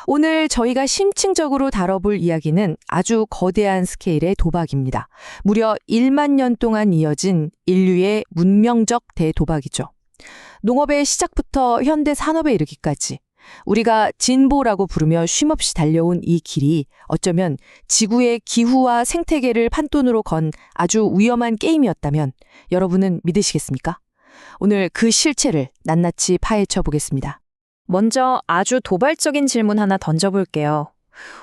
오늘 저희가 심층적으로 다뤄볼 이야기는 아주 거대한 스케일의 도박입니다. 무려 1만 년 동안 이어진 인류의 문명적 대도박이죠. 농업의 시작부터 현대 산업에 이르기까지 우리가 진보라고 부르며 쉼없이 달려온 이 길이 어쩌면 지구의 기후와 생태계를 판돈으로 건 아주 위험한 게임이었다면 여러분은 믿으시겠습니까? 오늘 그 실체를 낱낱이 파헤쳐 보겠습니다. 먼저 아주 도발적인 질문 하나 던져볼게요.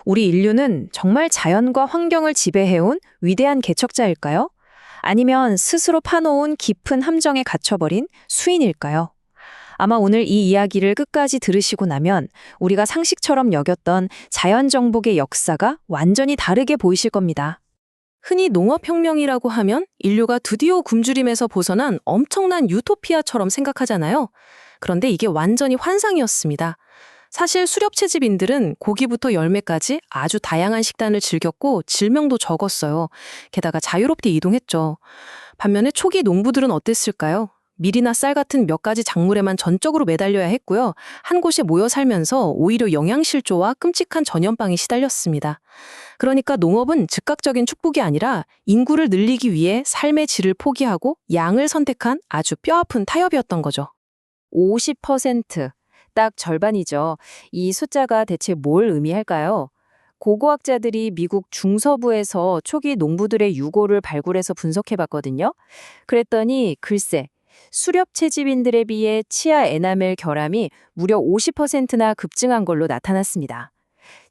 우리 인류는 정말 자연과 환경을 지배해온 위대한 개척자일까요? 아니면 스스로 파놓은 깊은 함정에 갇혀버린 수인일까요? 아마 오늘 이 이야기를 끝까지 들으시고 나면 우리가 상식처럼 여겼던 자연 정복의 역사가 완전히 다르게 보이실 겁니다. 흔히 농업혁명이라고 하면 인류가 드디어 굶주림에서 벗어난 엄청난 유토피아처럼 생각하잖아요. 그런데 이게 완전히 환상이었습니다. 사실 수렵채집인들은 고기부터 열매까지 아주 다양한 식단을 즐겼고 질병도 적었어요. 게다가 자유롭게 이동했죠. 반면에 초기 농부들은 어땠을까요? 밀이나 쌀 같은 몇 가지 작물에만 전적으로 매달려야 했고요. 한 곳에 모여 살면서 오히려 영양실조와 끔찍한 전염병에 시달렸습니다. 그러니까 농업은 즉각적인 축복이 아니라 인구를 늘리기 위해 삶의 질을 포기하고 양을 선택한 아주 뼈아픈 타협이었던 거죠. 50%, 딱 절반이죠. 이 숫자가 대체 뭘 의미할까요? 고고학자들이 미국 중서부에서 초기 농부들의 유고를 발굴해서 분석해봤거든요. 그랬더니 글쎄, 수렵채집인들에 비해 치아 에나멜 결함이 무려 50%나 급증한 걸로 나타났습니다.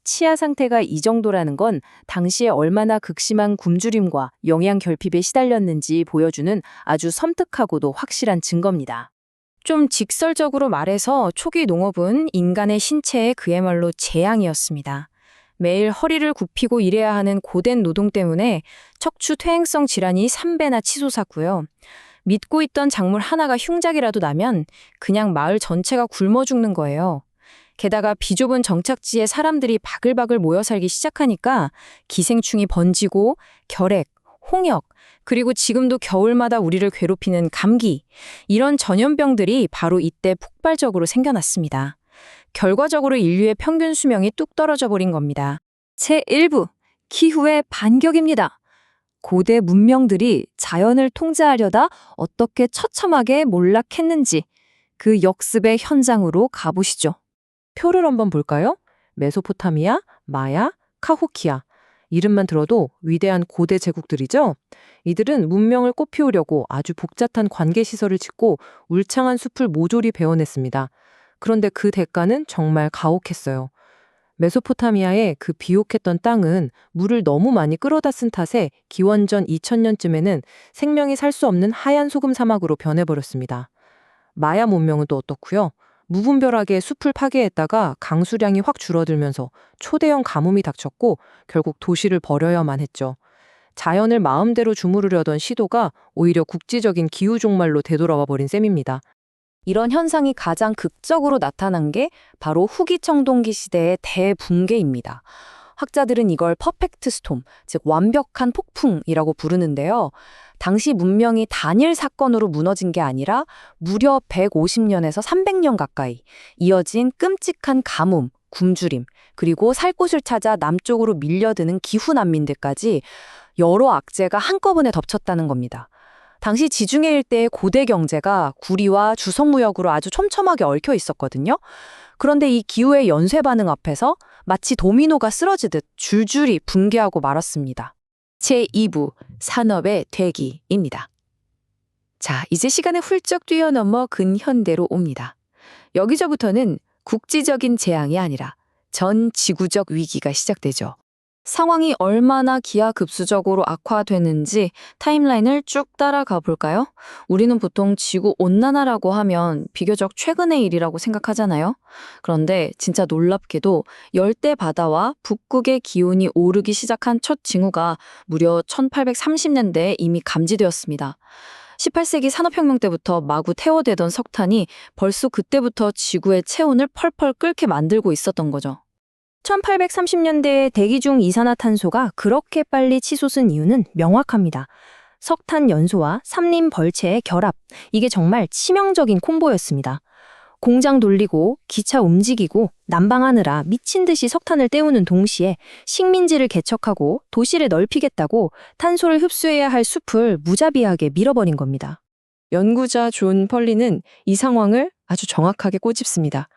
치아 상태가 이 정도라는 건 당시에 얼마나 극심한 굶주림과 영양 결핍에 시달렸는지 보여주는 아주 섬뜩하고도 확실한 증거입니다. 좀 직설적으로 말해서 초기 농업은 인간의 신체에 그야말로 재앙이었습니다. 매일 허리를 굽히고 일해야 하는 고된 노동 때문에 척추 퇴행성 질환이 3배나 치솟았고요. 믿고 있던 작물 하나가 흉작이라도 나면 그냥 마을 전체가 굶어 죽는 거예요. 게다가 비좁은 정착지에 사람들이 바글바글 모여 살기 시작하니까 기생충이 번지고 결핵, 홍역, 그리고 지금도 겨울마다 우리를 괴롭히는 감기, 이런 전염병들이 바로 이때 폭발적으로 생겨났습니다. 결과적으로 인류의 평균 수명이 뚝 떨어져 버린 겁니다. 제1부, 기후의 반격입니다. 고대 문명들이 자연을 통제하려다 어떻게 처참하게 몰락했는지 그 역습의 현장으로 가보시죠. 표를 한번 볼까요? 메소포타미아, 마야, 카호키아. 이름만 들어도 위대한 고대 제국들이죠? 이들은 문명을 꽃피우려고 아주 복잡한 관계시설을 짓고 울창한 숲을 모조리 베어냈습니다. 그런데 그 대가는 정말 가혹했어요. 메소포타미아의 그 비옥했던 땅은 물을 너무 많이 끌어다 쓴 탓에 기원전 2000년쯤에는 생명이 살 수 없는 하얀 소금 사막으로 변해버렸습니다. 마야 문명은 또 어떻고요? 무분별하게 숲을 파괴했다가 강수량이 확 줄어들면서 초대형 가뭄이 닥쳤고 결국 도시를 버려야만 했죠. 자연을 마음대로 주무르려던 시도가 오히려 국지적인 기후 종말로 되돌아와 버린 셈입니다. 이런 현상이 가장 극적으로 나타난 게 바로 후기 청동기 시대의 대붕괴입니다. 학자들은 이걸 퍼펙트 스톰, 즉 완벽한 폭풍이라고 부르는데요. 당시 문명이 단일 사건으로 무너진 게 아니라 무려 150년에서 300년 가까이 이어진 끔찍한 가뭄, 굶주림, 그리고 살 곳을 찾아 남쪽으로 밀려드는 기후 난민들까지 여러 악재가 한꺼번에 덮쳤다는 겁니다. 당시 지중해 일대의 고대 경제가 구리와 주성무역으로 아주 촘촘하게 얽혀 있었거든요. 그런데 이 기후의 연쇄 반응 앞에서 마치 도미노가 쓰러지듯 줄줄이 붕괴하고 말았습니다. 제2부 산업의 되기입니다. 자, 이제 시간을 훌쩍 뛰어넘어 근현대로 옵니다. 여기서부터는 국지적인 재앙이 아니라 전 지구적 위기가 시작되죠. 상황이 얼마나 기하급수적으로 악화되는지 타임라인을 쭉 따라가 볼까요? 우리는 보통 지구온난화라고 하면 비교적 최근의 일이라고 생각하잖아요. 그런데 진짜 놀랍게도 열대 바다와 북극의 기온이 오르기 시작한 첫 징후가 무려 1830년대에 이미 감지되었습니다. 18세기 산업혁명 때부터 마구 태워대던 석탄이 벌써 그때부터 지구의 체온을 펄펄 끓게 만들고 있었던 거죠. 1830년대에 대기 중 이산화탄소가 그렇게 빨리 치솟은 이유는 명확합니다. 석탄 연소와 삼림 벌채의 결합, 이게 정말 치명적인 콤보였습니다. 공장 돌리고 기차 움직이고 난방하느라 미친 듯이 석탄을 때우는 동시에 식민지를 개척하고 도시를 넓히겠다고 탄소를 흡수해야 할 숲을 무자비하게 밀어버린 겁니다. 연구자 존 펄리는 이 상황을 아주 정확하게 꼬집습니다.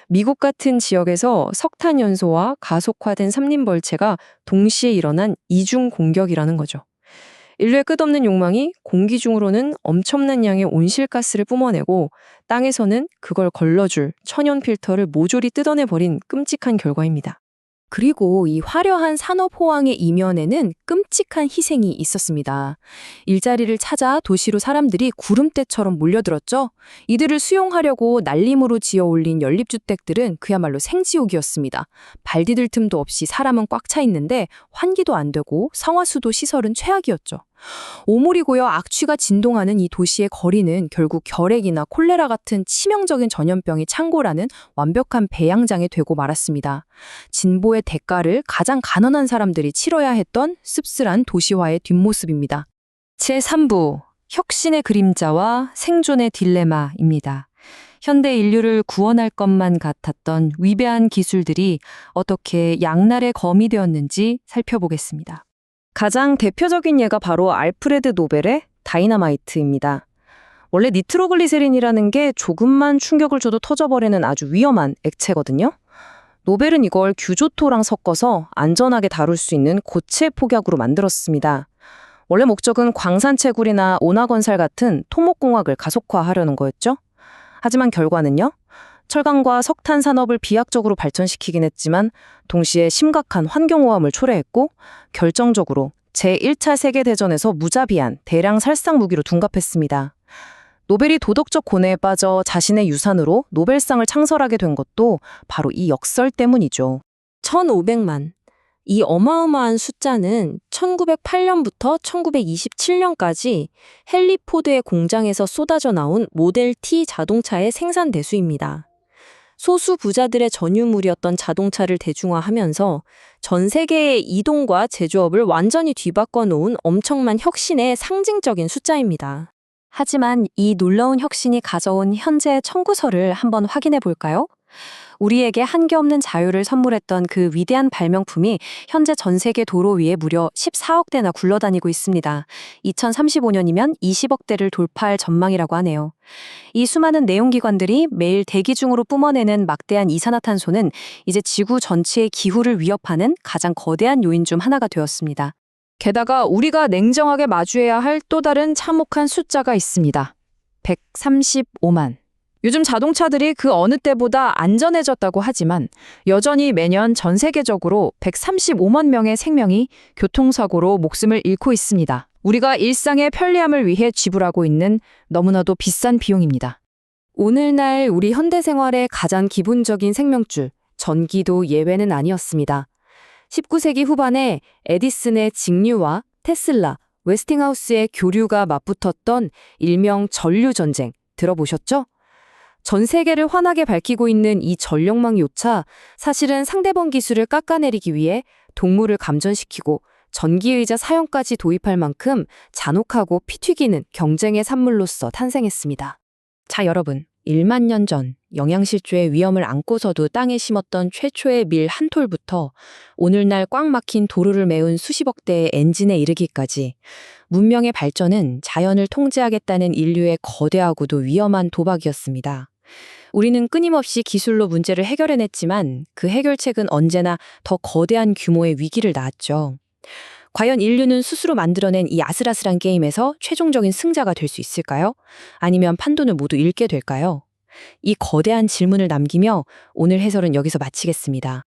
미국 같은 지역에서 석탄 연소와 가속화된 삼림벌채가 동시에 일어난 이중 공격이라는 거죠. 인류의 끝없는 욕망이 공기 중으로는 엄청난 양의 온실가스를 뿜어내고 땅에서는 그걸 걸러줄 천연 필터를 모조리 뜯어내버린 끔찍한 결과입니다. 그리고 이 화려한 산업 호황의 이면에는 끔찍한 희생이 있었습니다. 일자리를 찾아 도시로 사람들이 구름대처럼 몰려들었죠. 이들을 수용하려고 날림으로 지어 올린 연립주택들은 그야말로 생지옥이었습니다. 발 디딜 틈도 없이 사람은 꽉 차 있는데 환기도 안 되고 상하수도 시설은 최악이었죠. 오물이 고여 악취가 진동하는 이 도시의 거리는 결국 결핵이나 콜레라 같은 치명적인 전염병이 창궐하는 완벽한 배양장이 되고 말았습니다. 진보의 대가를 가장 가난한 사람들이 치러야 했던 씁쓸한 도시화의 뒷모습입니다. 제3부 혁신의 그림자와 생존의 딜레마입니다. 현대 인류를 구원할 것만 같았던 위대한 기술들이 어떻게 양날의 검이 되었는지 살펴보겠습니다. 가장 대표적인 예가 바로 알프레드 노벨의 다이너마이트입니다. 원래 니트로글리세린이라는 게 조금만 충격을 줘도 터져버리는 아주 위험한 액체거든요. 노벨은 이걸 규조토랑 섞어서 안전하게 다룰 수 있는 고체 폭약으로 만들었습니다. 원래 목적은 광산채굴이나 온화건설 같은 토목공학을 가속화하려는 거였죠. 하지만 결과는요. 철강과 석탄 산업을 비약적으로 발전시키긴 했지만 동시에 심각한 환경오염을 초래했고 결정적으로 제1차 세계대전에서 무자비한 대량 살상 무기로 둔갑했습니다. 노벨이 도덕적 고뇌에 빠져 자신의 유산으로 노벨상을 창설하게 된 것도 바로 이 역설 때문이죠. 1500만. 이 어마어마한 숫자는 1908년부터 1927년까지 헨리 포드의 공장에서 쏟아져 나온 모델 T 자동차의 생산 대수입니다. 소수 부자들의 전유물이었던 자동차를 대중화하면서 전 세계의 이동과 제조업을 완전히 뒤바꿔 놓은 엄청난 혁신의 상징적인 숫자입니다. 하지만 이 놀라운 혁신이 가져온 현재의 청구서를 한번 확인해 볼까요? 우리에게 한계없는 자유를 선물했던 그 위대한 발명품이 현재 전 세계 도로 위에 무려 14억 대나 굴러다니고 있습니다. 2035년이면 20억 대를 돌파할 전망이라고 하네요. 이 수많은 내용기관들이 매일 대기 중으로 뿜어내는 막대한 이산화탄소는 이제 지구 전체의 기후를 위협하는 가장 거대한 요인 중 하나가 되었습니다. 게다가 우리가 냉정하게 마주해야 할 또 다른 참혹한 숫자가 있습니다. 135만. 요즘 자동차들이 그 어느 때보다 안전해졌다고 하지만 여전히 매년 전 세계적으로 135만 명의 생명이 교통사고로 목숨을 잃고 있습니다. 우리가 일상의 편리함을 위해 지불하고 있는 너무나도 비싼 비용입니다. 오늘날 우리 현대생활의 가장 기본적인 생명줄, 전기도 예외는 아니었습니다. 19세기 후반에 에디슨의 직류와 테슬라, 웨스팅하우스의 교류가 맞붙었던 일명 전류전쟁 들어보셨죠? 전 세계를 환하게 밝히고 있는 이 전력망 요차, 사실은 상대방 기술을 깎아내리기 위해 동물을 감전시키고 전기의자 사용까지 도입할 만큼 잔혹하고 피 튀기는 경쟁의 산물로서 탄생했습니다. 자, 여러분. 1만 년 전 영양실조의 위험을 안고서도 땅에 심었던 최초의 밀 한 톨부터 오늘날 꽉 막힌 도로를 메운 수십억 대의 엔진에 이르기까지 문명의 발전은 자연을 통제하겠다는 인류의 거대하고도 위험한 도박이었습니다. 우리는 끊임없이 기술로 문제를 해결해냈지만 그 해결책은 언제나 더 거대한 규모의 위기를 낳았죠. 과연 인류는 스스로 만들어낸 이 아슬아슬한 게임에서 최종적인 승자가 될 수 있을까요? 아니면 판돈을 모두 잃게 될까요? 이 거대한 질문을 남기며 오늘 해설은 여기서 마치겠습니다.